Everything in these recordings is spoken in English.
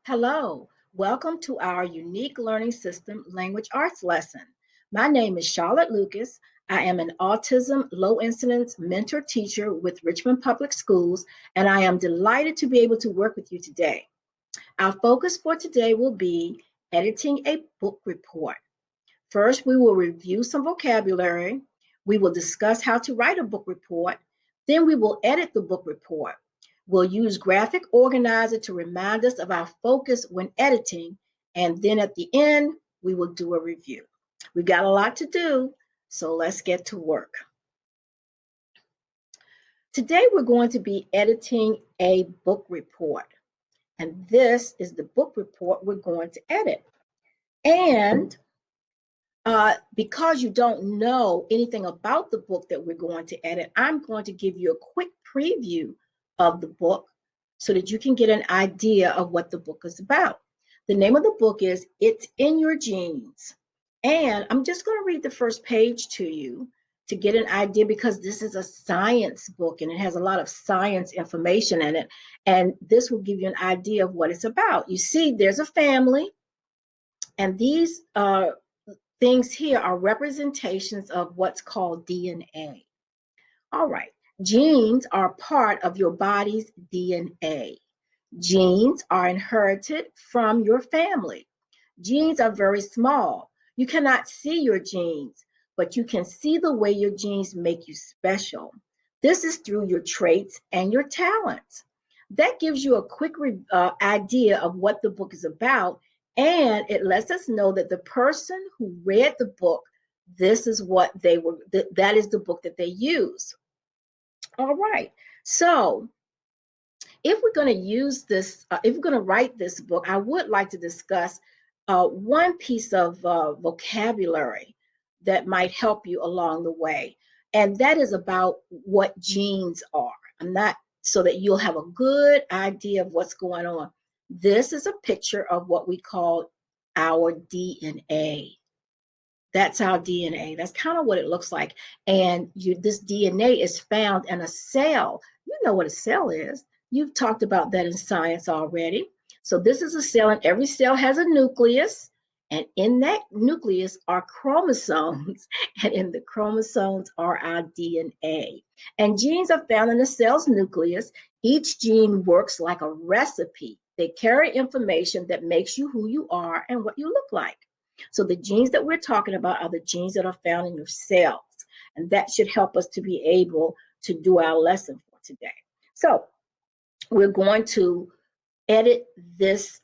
Hello, welcome to our unique learning system language arts lesson. My name is Charlotte Lucas. I am an autism low incidence mentor teacher with Richmond Public Schools, and I am delighted to be able to work with you today. Our focus for today will be editing a book report. First, we will review some vocabulary. We will discuss how to write a book report. Then we will edit the book report. We'll use Graphic Organizer to remind us of our focus when editing. And then at the end, we will do a review. We've got a lot to do, so let's get to work. Today, we're going to be editing a book report. And this is the book report we're going to edit. And because you don't know anything about the book that we're going to edit, I'm going to give you a quick preview of the book so that you can get an idea of what the book is about. The name of the book is It's in Your Genes. And I'm just going to read the first page to you to get an idea, because this is a science book and it has a lot of science information in it. And this will give you an idea of what it's about. You see, there's a family, and these things here are representations of what's called DNA. All right, genes are part of your body's DNA. Genes are inherited from your family. Genes are very small. You cannot see your genes, but you can see the way your genes make you special. This is through your traits and your talents. That gives you a quick idea of what the book is about. And it lets us know that the person who read the book, this is what they were, that is the book that they use. All right. So if we're going to use this, if we're going to write this book, I would like to discuss one piece of vocabulary that might help you along the way. And that is about what genes are. So that you'll have a good idea of what's going on. This is a picture of what we call our DNA. That's our DNA. That's kind of what it looks like. And this DNA is found in a cell. You know what a cell is. You've talked about that in science already. So this is a cell, and every cell has a nucleus. And in that nucleus are chromosomes. And in the chromosomes are our DNA. And genes are found in the cell's nucleus. Each gene works like a recipe. They carry information that makes you who you are and what you look like. So the genes that we're talking about are the genes that are found in your cells. And that should help us to be able to do our lesson for today. So we're going to edit this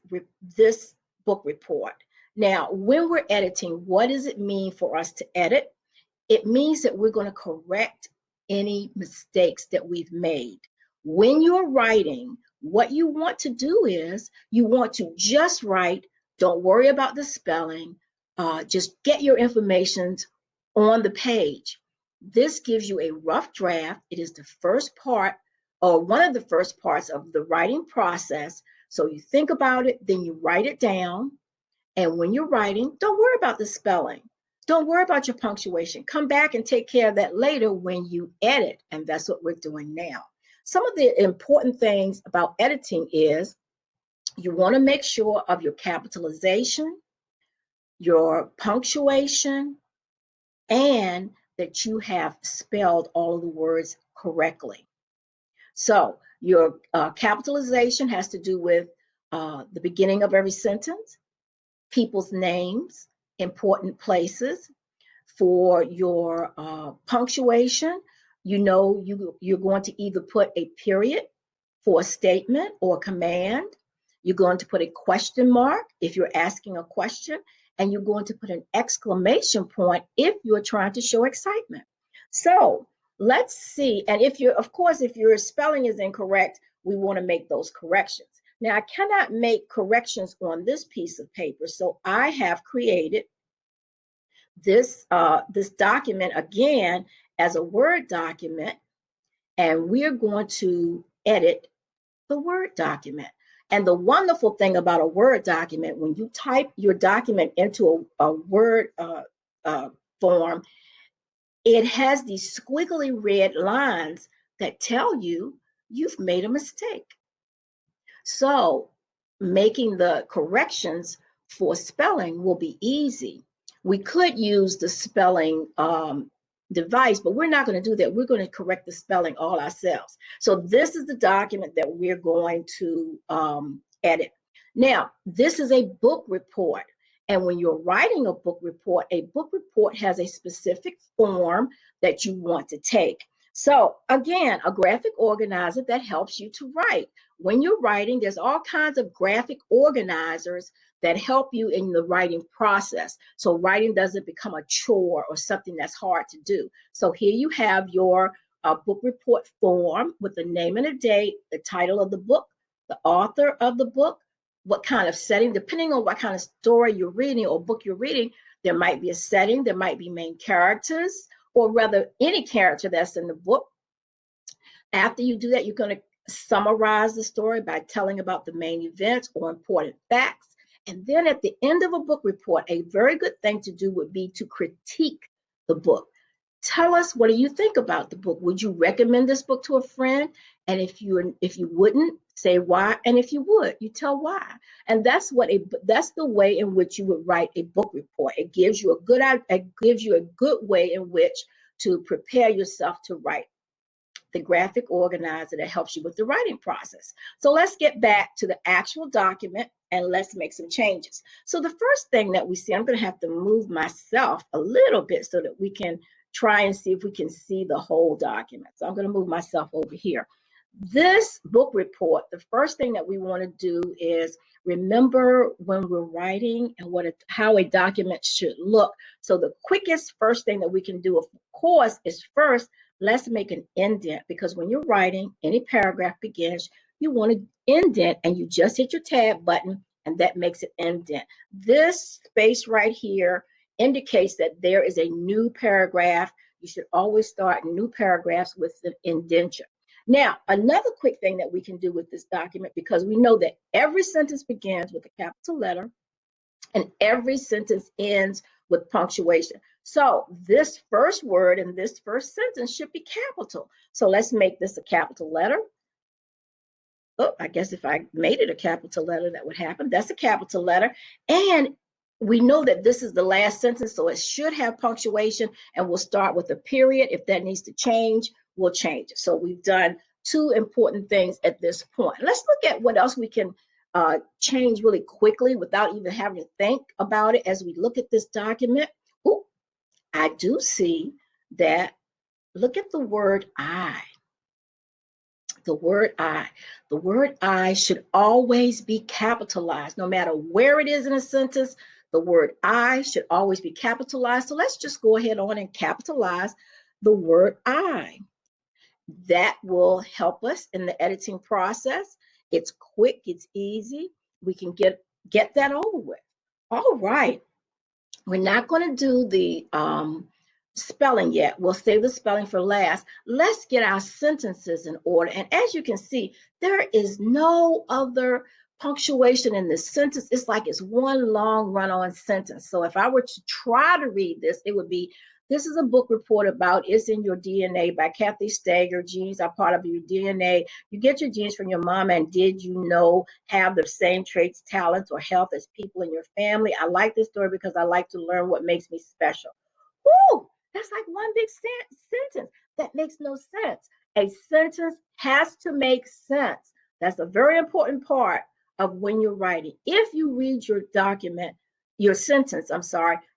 book report. Now, when we're editing, what does it mean for us to edit? It means that we're going to correct any mistakes that we've made. When you're writing, what you want to do is you want to just write. Don't worry about the spelling. Just get your information on the page. This gives you a rough draft. It is the first part, or one of the first parts of the writing process. So you think about it, then you write it down. And when you're writing, don't worry about the spelling. Don't worry about your punctuation. Come back and take care of that later when you edit. And that's what we're doing now. Some of the important things about editing is you want to make sure of your capitalization, your punctuation, and that you have spelled all of the words correctly. So your capitalization has to do with the beginning of every sentence, people's names, important places. For your punctuation, you're going to either put a period for a statement or a command. You're going to put a question mark if you're asking a question, and you're going to put an exclamation point if you're trying to show excitement. So let's see. And if your spelling is incorrect, we want to make those corrections. Now, I cannot make corrections on this piece of paper, so I have created this document again as a Word document, and we're going to edit the Word document. And the wonderful thing about a Word document, when you type your document into a Word form, it has these squiggly red lines that tell you you've made a mistake. So making the corrections for spelling will be easy. We could use the spelling device, but we're not going to do that. We're going to correct the spelling all ourselves. So this is the document that we're going to edit. Now, this is a book report. And when you're writing a book report has a specific form that you want to take. So again, a graphic organizer that helps you to write. When you're writing, there's all kinds of graphic organizers that help you in the writing process. So writing doesn't become a chore or something that's hard to do. So here you have your book report form with the name and the date, the title of the book, the author of the book, what kind of setting, depending on what kind of story you're reading or book you're reading, there might be a setting, there might be main characters, or rather any character that's in the book. After you do that, you're going to summarize the story by telling about the main events or important facts. And then at the end of a book report, a very good thing to do would be to critique the book. Tell us, what do you think about the book? Would you recommend this book to a friend? And if you wouldn't, say why. And if you would, you tell why. And that's the way in which you would write a book report. It gives you a good way in which to prepare yourself to write the graphic organizer that helps you with the writing process. So let's get back to the actual document and let's make some changes. So the first thing that we see, I'm going to have to move myself a little bit so that we can try and see if we can see the whole document. So I'm going to move myself over here. This book report, the first thing that we want to do is remember when we're writing and how a document should look. So the quickest first thing that we can do, of course, is first, let's make an indent, because when you're writing, any paragraph begins, you want to indent, and you just hit your tab button, and that makes it indent. This space right here indicates that there is a new paragraph. You should always start new paragraphs with an indentation. Now, another quick thing that we can do with this document, because we know that every sentence begins with a capital letter and every sentence ends with punctuation. So this first word in this first sentence should be capital. So let's make this a capital letter. Oh, I guess if I made it a capital letter, that would happen. That's a capital letter. And we know that this is the last sentence, so it should have punctuation, and we'll start with a period. If that needs to change, we'll change it. So we've done two important things at this point. Let's look at what else we can change really quickly without even having to think about it as we look at this document. Oh, I do see that. Look at the word I. The word I. The word I should always be capitalized. No matter where it is in a sentence, the word I should always be capitalized. So let's just go ahead on and capitalize the word I. That will help us in the editing process. It's quick, it's easy. We can get that over with. All right. We're not going to do the spelling yet. We'll save the spelling for last. Let's get our sentences in order. And as you can see, there is no other punctuation in this sentence. It's like it's one long run-on sentence. So if I were to try to read this, it would be, this is a book report about It's in Your DNA by Kathy Stager. Genes are part of your DNA. You get your genes from your mom, and did you know have the same traits, talents, or health as people in your family? I like this story because I like to learn what makes me special. Woo! That's like one big sentence. That makes no sense. A sentence has to make sense. That's a very important part of when you're writing. If you read your document, your sentence,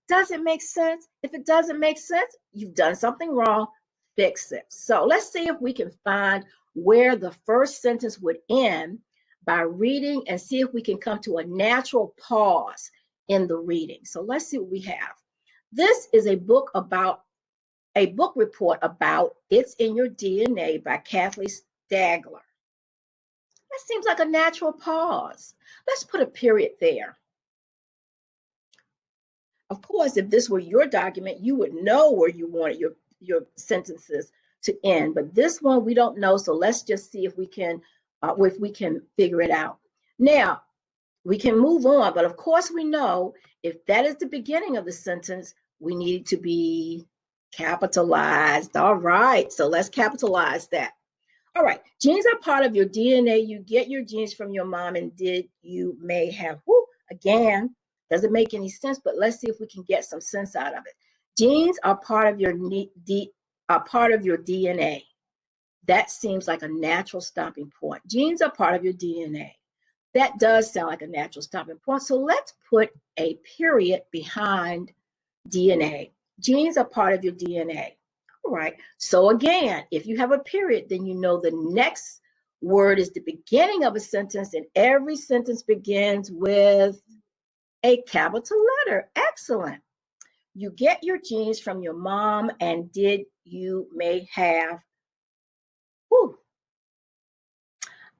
does it make sense? If it doesn't make sense, you've done something wrong, fix it. So let's see if we can find where the first sentence would end by reading, and see if we can come to a natural pause in the reading. So let's see what we have. This is a book report about It's in Your DNA by Kathy Stager. That seems like a natural pause. Let's put a period there. Of course, if this were your document, you would know where you wanted your sentences to end. But this one, we don't know. So let's just see if we can figure it out. Now, we can move on. But of course, we know if that is the beginning of the sentence, we need it to be capitalized. All right. So let's capitalize that. All right, genes are part of your DNA. You get your genes from your mom and did you may have. Whoo, again, doesn't make any sense, but let's see if we can get some sense out of it. Genes are part of your DNA. That seems like a natural stopping point. Genes are part of your DNA. That does sound like a natural stopping point. So let's put a period behind DNA. Genes are part of your DNA. All right. So again, if you have a period, then you know the next word is the beginning of a sentence, and every sentence begins with a capital letter. Excellent. You get your genes from your mom, and did you may have. Whew,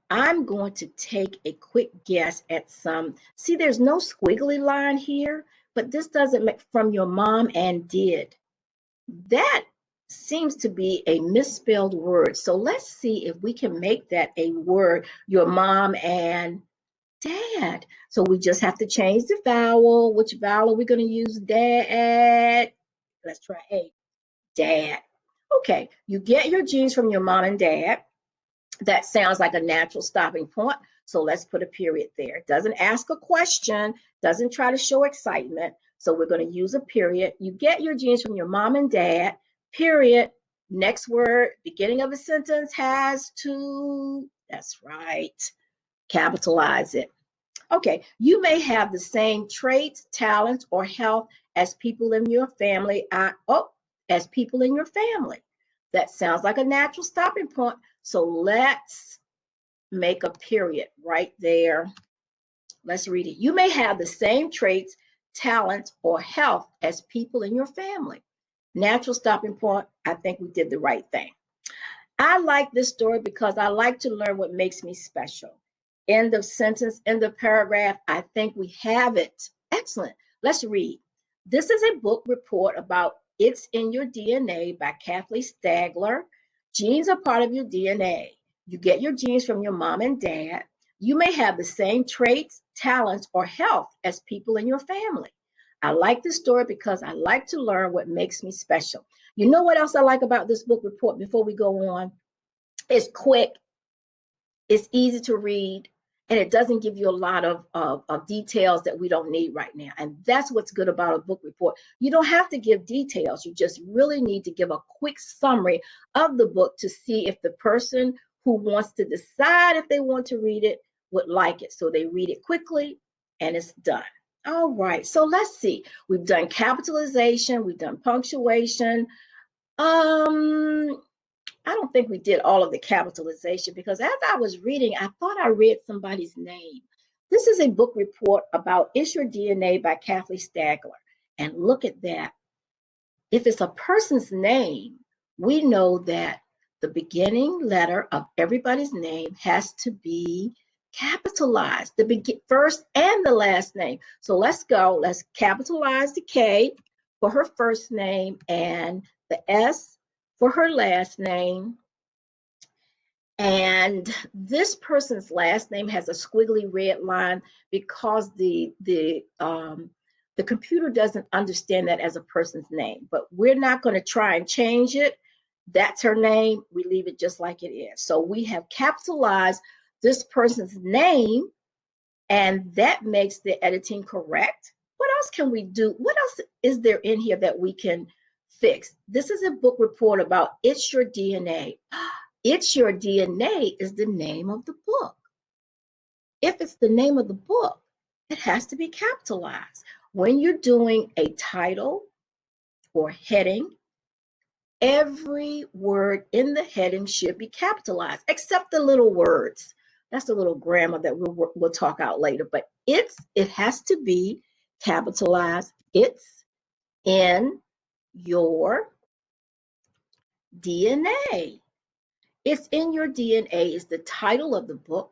I'm going to take a quick guess at some. See, there's no squiggly line here, but this doesn't make from your mom and did. That seems to be a misspelled word. So let's see if we can make that a word, your mom and dad. So we just have to change the vowel. Which vowel are we going to use? Dad. Let's try A. Dad. Okay, you get your genes from your mom and dad. That sounds like a natural stopping point. So let's put a period there. It doesn't ask a question, doesn't try to show excitement. So we're going to use a period. You get your genes from your mom and dad, period. Next word, beginning of a sentence has to, that's right, capitalize it. Okay, you may have the same traits, talents, or health as people in your family. As people in your family. That sounds like a natural stopping point. So let's make a period right there. Let's read it. You may have the same traits, talents, or health as people in your family. Natural stopping point. I think we did the right thing. I like this story because I like to learn what makes me special. End of sentence, end of paragraph. I think we have it. Excellent. Let's read. This is a book report about It's in Your DNA by Kathleen Stagler. Genes are part of your DNA. You get your genes from your mom and dad. You may have the same traits, talents, or health as people in your family. I like this story because I like to learn what makes me special. You know what else I like about this book report before we go on? It's quick, it's easy to read, and it doesn't give you a lot of details that we don't need right now. And that's what's good about a book report. You don't have to give details. You just really need to give a quick summary of the book to see if the person who wants to decide if they want to read it would like it. So they read it quickly and it's done. All right, so let's see. We've done capitalization, we've done punctuation. I don't think we did all of the capitalization because as I was reading, I thought I read somebody's name. This is a book report about It's Your DNA by Kathleen Stagler. And look at that. If it's a person's name, we know that the beginning letter of everybody's name has to be capitalized, the first and the last name. So let's go. Let's capitalize the K for her first name and the S for her last name. And this person's last name has a squiggly red line because the computer doesn't understand that as a person's name. But we're not going to try and change it. That's her name. We leave it just like it is. So we have capitalized this person's name, and that makes the editing correct. What else can we do? What else is there in here that we can fix? This is a book report about It's Your DNA. It's Your DNA is the name of the book. If it's the name of the book, it has to be capitalized. When you're doing a title or heading, every word in the heading should be capitalized, except the little words. That's the little grammar that we'll talk out later. But it has to be capitalized. It's in your DNA. It's in Your DNA is the title of the book.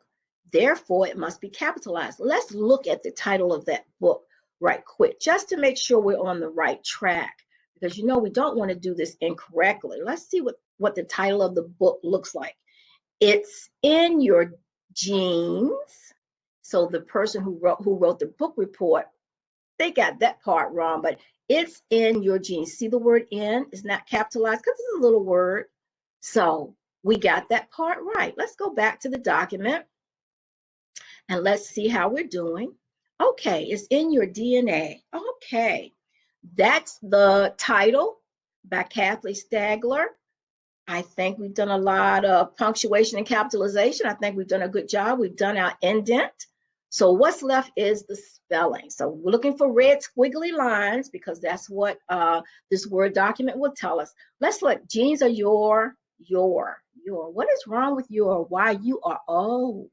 Therefore, it must be capitalized. Let's look at the title of that book right quick, just to make sure we're on the right track. Because we don't want to do this incorrectly. Let's see what the title of the book looks like. It's in Your Genes. So the person who wrote the book report, they got that part wrong, but it's in your genes. See the word in is not capitalized because it's a little word. So We got that part right. Let's go back to the document and let's see how we're doing. Okay, it's in your DNA. Okay, that's the title by Kathleen Stagler. I think we've done a lot of punctuation and capitalization. I think we've done a good job. We've done our indent. So what's left is the spelling. So we're looking for red squiggly lines because that's what this Word document will tell us. Let's look. Genes are your. What is wrong with your? Why you are? Oh,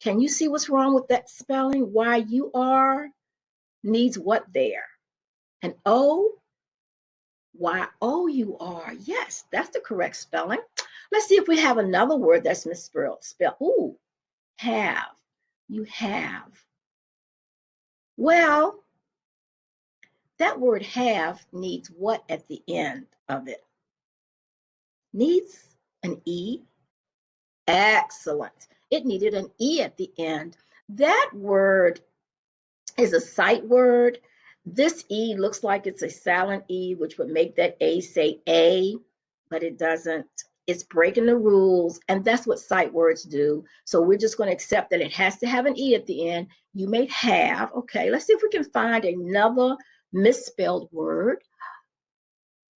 can you see what's wrong with that spelling? Why you are needs what there? An O. Y-O-U-R. Yes, that's the correct spelling. Let's see if we have another word that's misspelled. Ooh, have. You have. Well, that word have needs what at the end of it? Needs an E. Excellent. It needed an E at the end. That word is a sight word. This E looks like it's a silent E, which would make that A say A, but it doesn't. It's breaking the rules, and that's what sight words do. So we're just going to accept that it has to have an E at the end. You may have. Okay, let's see if we can find another misspelled word.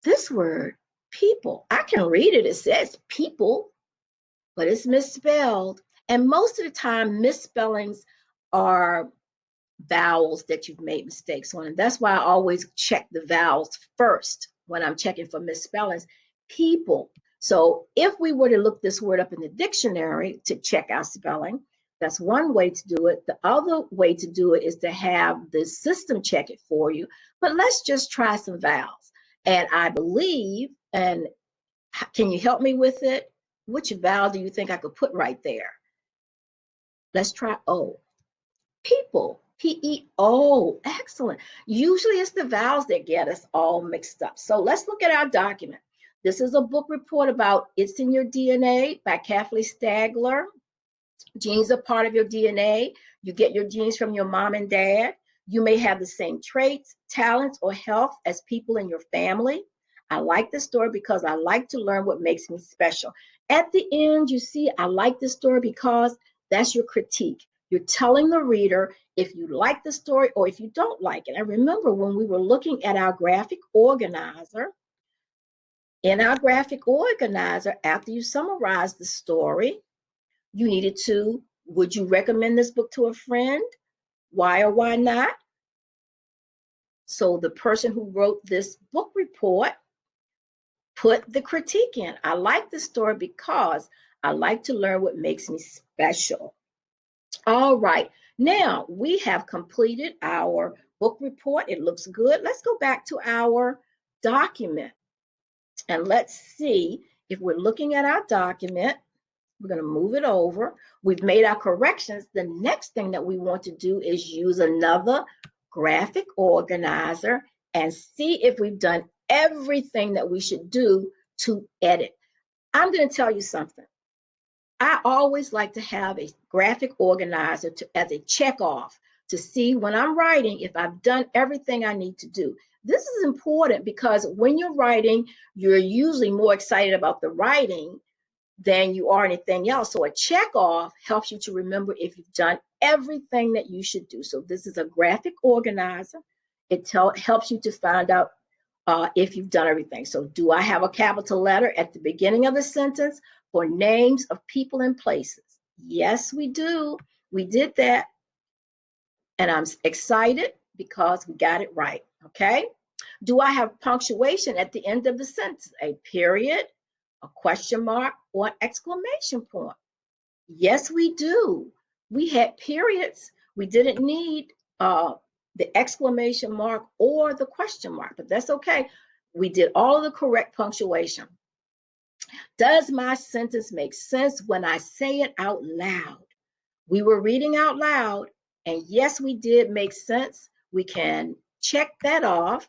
This word, people. I can read it. It says people, but it's misspelled. And most of the time, misspellings are vowels that you've made mistakes on. And that's why I always check the vowels first when I'm checking for misspellings. People. So if we were to look this word up in the dictionary to check our spelling, that's one way to do it. The other way to do it is to have the system check it for you. But let's just try some vowels. And I believe, and can you help me with it? Which vowel do you think I could put right there? Let's try O. People. P-E-O. Excellent. Usually it's the vowels that get us all mixed up. So let's look at our document. This is a book report about It's in Your DNA by Kathleen Stagler. Genes are part of your DNA. You get your genes from your mom and dad. You may have the same traits, talents, or health as people in your family. I like this story because I like to learn what makes me special. At the end, you see, I like this story because that's your critique. You're telling the reader if you like the story or if you don't like it. And remember when we were looking at our graphic organizer, in our graphic organizer, after you summarize the story, you needed to, would you recommend this book to a friend? Why or why not? So the person who wrote this book report put the critique in. I like this story because I like to learn what makes me special. All right, now we have completed our book report. It looks good. Let's go back to our document and let's see if we're looking at our document. We're going to move it over. We've made our corrections. The next thing that we want to do is use another graphic organizer and see if we've done everything that we should do to edit. I'm going to tell you something. I always like to have a graphic organizer as a check off to see when I'm writing if I've done everything I need to do. This is important because when you're writing, you're usually more excited about the writing than you are anything else. So a check off helps you to remember if you've done everything that you should do. So this is a graphic organizer. It helps you to find out if you've done everything. So do I have a capital letter at the beginning of the sentence for names of people and places? Yes, we do. We did that. And I'm excited because we got it right. Okay. Do I have punctuation at the end of the sentence? A period, a question mark, or an exclamation point? Yes, we do. We had periods. We didn't need the exclamation mark or the question mark, but that's okay. We did all of the correct punctuation. Does my sentence make sense when I say it out loud? We were reading out loud, and yes, we did make sense. We can check that off.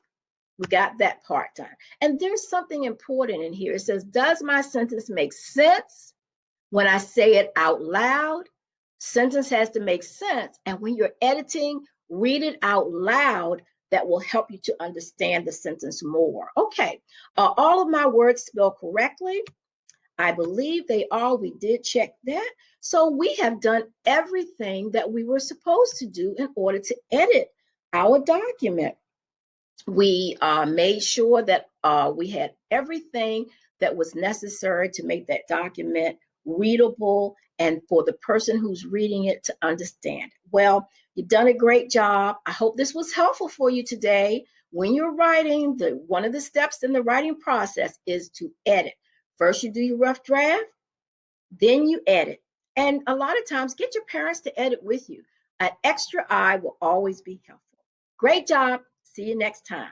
We got that part done. And there's something important in here. It says, does my sentence make sense when I say it out loud? Sentence has to make sense. And when you're editing, read it out loud. That will help you to understand the sentence more. Okay, all of my words spelled correctly. I believe they are. We did check that. So we have done everything that we were supposed to do in order to edit our document. We made sure that we had everything that was necessary to make that document readable and for the person who's reading it to understand. Well, you've done a great job. I hope this was helpful for you today. When you're writing, one of the steps in the writing process is to edit. First, you do your rough draft, then you edit. And a lot of times, get your parents to edit with you. An extra eye will always be helpful. Great job. See you next time.